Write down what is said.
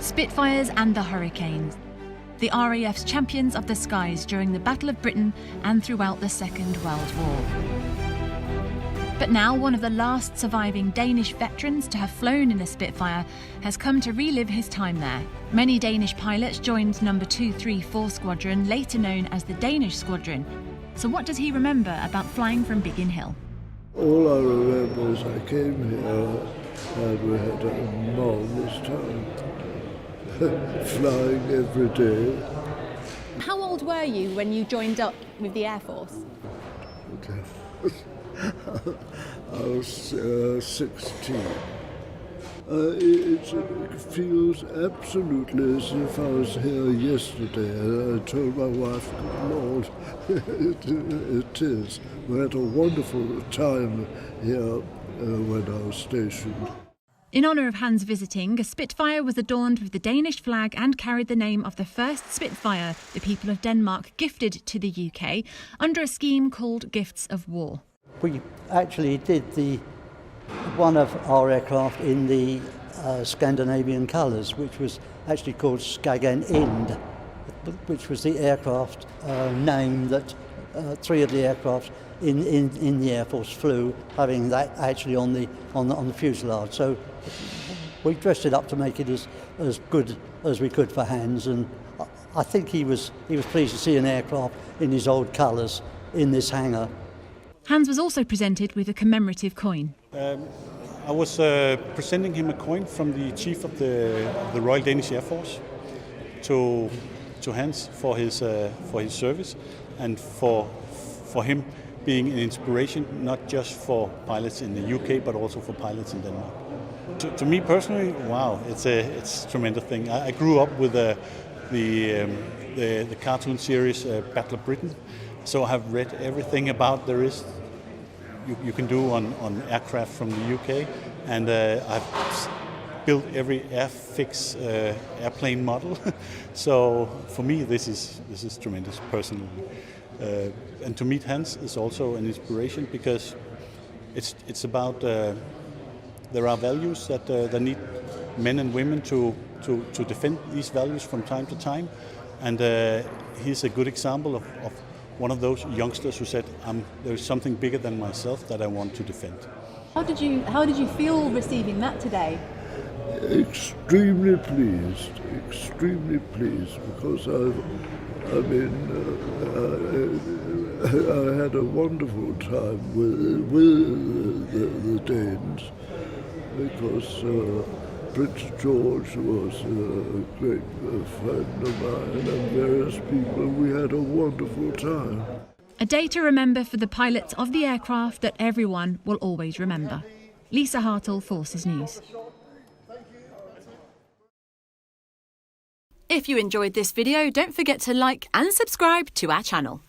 Spitfires and the Hurricanes, the RAF's champions of the skies during the Battle of Britain and throughout the Second World War. But now one of the last surviving Danish veterans to have flown in a Spitfire has come to relive his time there. Many Danish pilots joined No. 234 Squadron, later known as the Danish Squadron. So what does he remember about flying from Biggin Hill? All I remember is I came here and we had a marvelous time, flying every day. How old were you when you joined up with the Air Force? Okay. I was 16. It feels absolutely as if I was here yesterday. I told my wife, good Lord, it is. We had a wonderful time here when I was stationed. In honour of Hans visiting, a Spitfire was adorned with the Danish flag and carried the name of the first Spitfire the people of Denmark gifted to the UK under a scheme called Gifts of War. We actually did one of our aircraft in the Scandinavian colours, which was actually called Skagen Ind, which was the aircraft name that three of the aircraft in the Air Force flew, having that actually on the fuselage. So we dressed it up to make it as good as we could for Hans, and I think he was pleased to see an aircraft in his old colours in this hangar. Hans was also presented with a commemorative coin. I was presenting him a coin from the Chief of the Royal Danish Air Force to Hans for his service and for him being an inspiration not just for pilots in the UK but also for pilots in Denmark. To me personally, wow, it's a tremendous thing. I grew up with the cartoon series Battle of Britain, so I have read everything about there is you can do on aircraft from the UK, and I've built every Airfix airplane model. So for me, this is tremendous personally, and to meet Hans is also an inspiration because it's about there are values that need men and women to defend these values from time to time, and he's a good example of one of those youngsters who said, there's something bigger than myself that I want to defend. How did you feel receiving that today? Extremely pleased, because I had a wonderful time with the Danes, because Prince George was a great friend of mine, and various people. We had a wonderful time. A day to remember for the pilots of the aircraft that everyone will always remember. Lisa Hartle, Forces News. If you enjoyed this video, don't forget to like and subscribe to our channel.